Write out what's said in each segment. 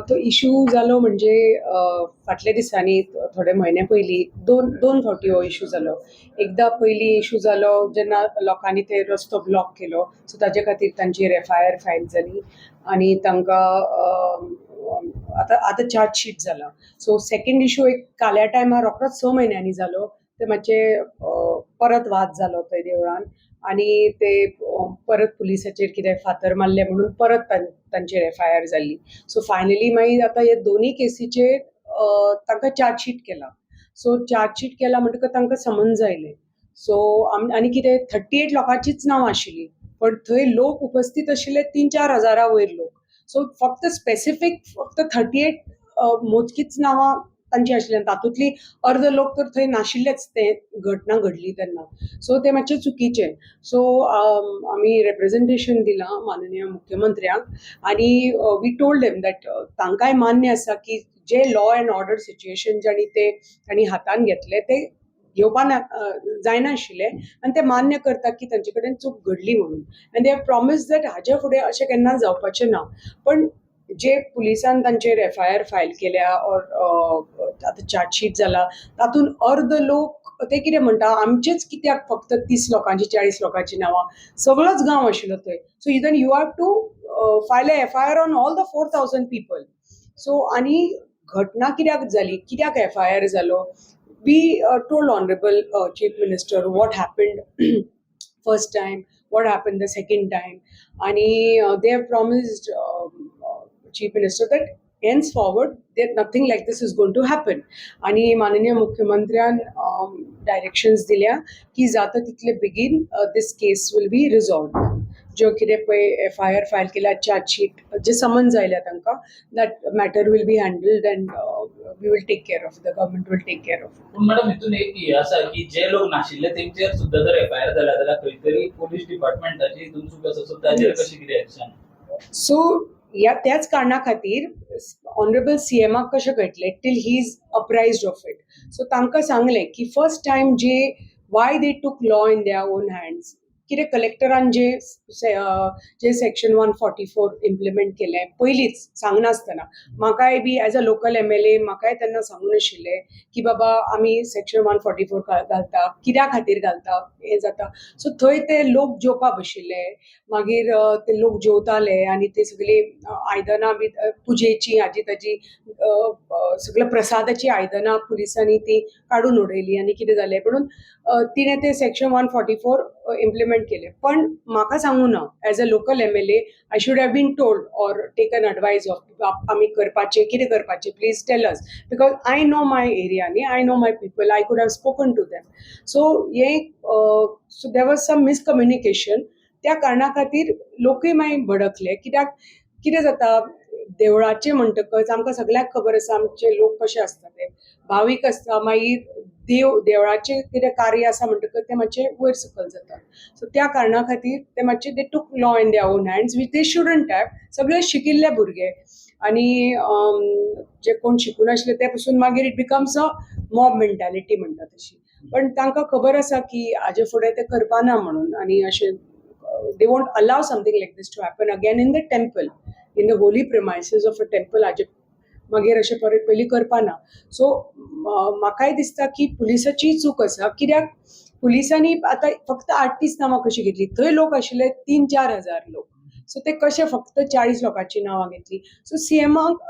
तो इशू जालो म्हणजे फाटल्या दिसांनी थोडे म्हयने पयलीं दोन फावटी हो इशू जालो. एकदां पयलीं इशू जालो जेन्ना लोकांनी ते रस्तो ब्लॉक केलो, सो ताजे खातीर तांचेर FIR फायल जाली आनी तांकां आतां चार्जशीट जाला. सो सेकंड इशू एक काल्या टायमार रोखडोच 6 म्हयन्यांनी जालो. ते मातशे परत वाद जालो थंय देवळान आनी ते परत पुलिसाचेर कितें फातर मारले म्हणून परत तांचेर FIR जाल्ली. सो फायनली मागीर आतां हे दोनूय केसीचेर तांकां चार्जशीट केला. सो चार्जशीट केला म्हणटकच तांकां समन्स आयलें. सो आनी कितें 38 लोकांचीच नांवां आशिल्लीं, पण थंय लोक उपस्थित आशिल्ले 3-4 हजारा वयर लोक. सो फक्त स्पेसिफीक 38 मोजकीच नांवां तांची आशिल्लीं. तातूंतली अर्द लोक तर थंय नाशिल्लेच ते घटना घडली तेन्ना. सो ते मातशें चुकीचें. सो आमी रिप्रेझेंटेशन दिलां माननीय मुख्यमंत्र्याक आनी वी टोल्ड देम दॅट तांकांय मान्य आसा की जे लॉ अँड ऑर्डर सिच्युएशन तांणी हातान घेतले ते घेवपा जायना आशिल्ले आनी ते मान्य करता की तांचे कडेन चूक घडली म्हणून. आनी दे हॅव प्रॉमिस्ड दॅट हाचे फुडें अशें केन्ना जावपाचें ना. पण जे पुलिसान तांचेर FIR फायल केल्या ऑर आतां चार्जशीट जाला तातूंत अर्द लोक ते कितें म्हणटा आमचेच कित्याक फक्त 30 लोकांची 40 लोकांची नांवां, सगळोच गांव आशिल्लो थंय. So even you have to file a FIR on all the 4,000 people. So आनी घटना कित्याक जाली, कित्याक FIR जालो, we told honourable chief minister what happened first time, what happened the second time आनी they have promised Chief Minister that henceforward that nothing like this is going to happen. आणि माननीय मुख्यमंत्र्यान डायरेक्शन्स दिल्या की जाता तितले बेगीन दिस केस विल बी रिझॉल्व. ज्यो कितें पळय FIR फायल केल्या चार्जशीट जे समन्स आयल्या तांकां that matter will be handled and we will take care of, the government will take care of. पूण मॅडम हितून एक हे आसा की जे लोक नाशिल्ले तेंचेर सुद्दां जर FIR जाला जाल्यार खंय तरी पुलीस डिपार्टमेंटाची हितून चूक आसा. सो ताचेर कशी कितें एक्शन? सो त्याच कारणा खातीर ऑनरेबल CMाक कशें कळटलें till he is apprised of it. So तांकां सांगलें की first time why they took law in their own hands, कितें कलेक्टरान जे सेक्शन 144 इम्प्लिमेंट केलें पयलींच सांगनासतना. म्हाकाय बी एज अ लोकल MLA म्हाकाय तेन्ना सांगून नाशिल्लें की बाबा आमी सेक्शन 144 घालता, कित्या खातीर घालता हें जाता. सो थंय ते लोक जेवपाक बशिल्ले, मागीर ते लोक जेवताले आनी ते सगळी आयदनां बी पुजेची हाजी ताजी सगळ्या प्रसादाची आयदनां पुलिसांनी ती काडून उडयली आनी कितें जालें म्हणून तिणें ते सेक्शन 144 इम्प्लिमेंट केलें. पण म्हाका सांगूं ना as a local MLA I should have been told or taken advice of आमी करपाचें, कितें करपाचें, please tell us, because I know my area न्ही, I know my people, I could have spoken to them. So so there was some miscommunication. त्या कारणा खातीर लोकूय मागीर भडकले. कित्याक कितें जाता देवळाचें म्हणटकच आमकां सगळ्याक खबर आसा आमचे लोक कशे आसता ते भावीक आसता. मागीर देवळाचें कितें कार्य आसा म्हणटकच ते मातशे वयर सकयल जाता. सो त्या कारणा खातीर ते मातशे दे took law in their own hands which they shouldn't have. सगळे शिकिल्ले भुरगे आनी जे कोण शिकून आशिल्ले ते पसून मागीर it becomes a mob mentality म्हणटा तशी. पण तांकां खबर आसा की हाजे फुडें ते करपाना म्हणून आनी अशें they won't allow something like this to happen again in the temple, in the holy premises of a temple. हाजे मागीर अशें परत पयलीं करपाना. सो म्हाकाय दिसता की पुलिसाची चूक आसा. कित्याक पुलिसांनी आतां फक्त 38 नांवां कशीं घेतली, थंय लोक आशिल्ले 3-4 हजार लोक. सो ते कशे फक्त 40 लोकांची नांवां घेतली. सो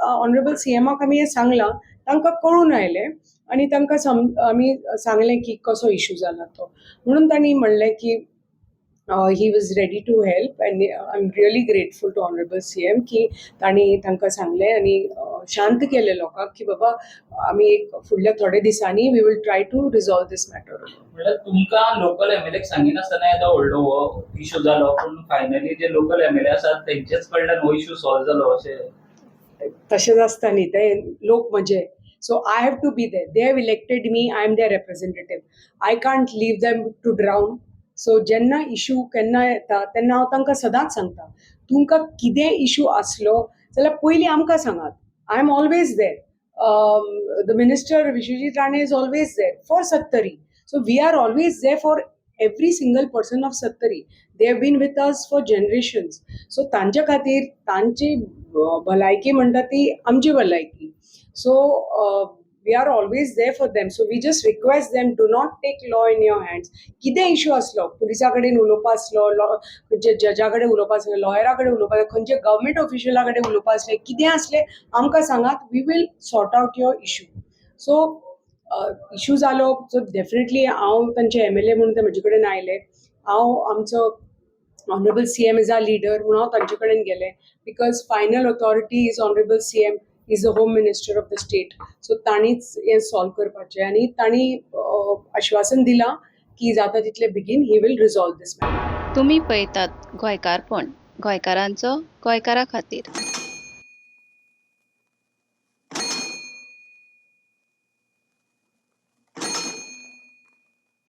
ऑनरेबल CMाक आमी हें सांगलां, तांकां कळून आयलें आनी तांकां आमी सांगलें की कसो इशू जाला तो. म्हणून तांणी म्हणलें की he was ready to help and I'm really grateful to honorable CM की तांणी तांकां सांगलें आनी शांत केलें लोकांक की बाबा आमी एक फुडल्या थोड्या दिसांनी we will try to resolve this matter. म्हणल्यार तुमकां लोकल MLAक सांगिनासतना येदो व्हडलो हो इशू जालो, पूण फायनली जे लोकल MLA आसात तेंचेच कडल्यान हो इशू सॉल्व जालो अशें? तशेंच आसता न्ही, ते लोक म्हणजे. So I have to be there. They have elected me, I am their representative. I can't leave them to drown. So जेन्ना इशू केन्ना येता तेन्ना हांव तांकां सदांच सांगता, तुमकां कितें इशू आसलो जाल्यार पयलीं आमकां सांगात. I am always there. The minister Vishwajit Rane is always there for Sattari. So we are always there for every single person of Sattari they have been with us for generations. So तांच्या खातीर तांची भलायकी म्हणटा ती आमची भलायकी. So we are always there for them. So we just request them, do not take law in your hands. कितें issue आसलो, पुलिसा कडेन उलोवपा आसलो, जजा कडेन उलोवपा आसलें, लॉयरा कडेन उलोवपा आसलें, खंयचे गव्हर्मेंट ऑफिशियला कडेन उलोवपा आसलें, कितें आसलें आमकां सांगात, we will sort out your issue. So issue जालो सो डेफिनेटली हांव तांचे MLA म्हणून ते म्हजे कडेन आयले. हांव आमचो honourable CM is our leader म्हणून हांव तांचे कडेन गेलें, because final authority is honourable CM, is the home minister of the state. So तांणीच हें सॉल्व करपाचें आनी तांणी आश्वासन दिलां की जाता तितले बेगीन he will resolve this matter. तुम्ही पळयतात गोंयकारपण, गोंयकारांचो गोंयकारा खातीर.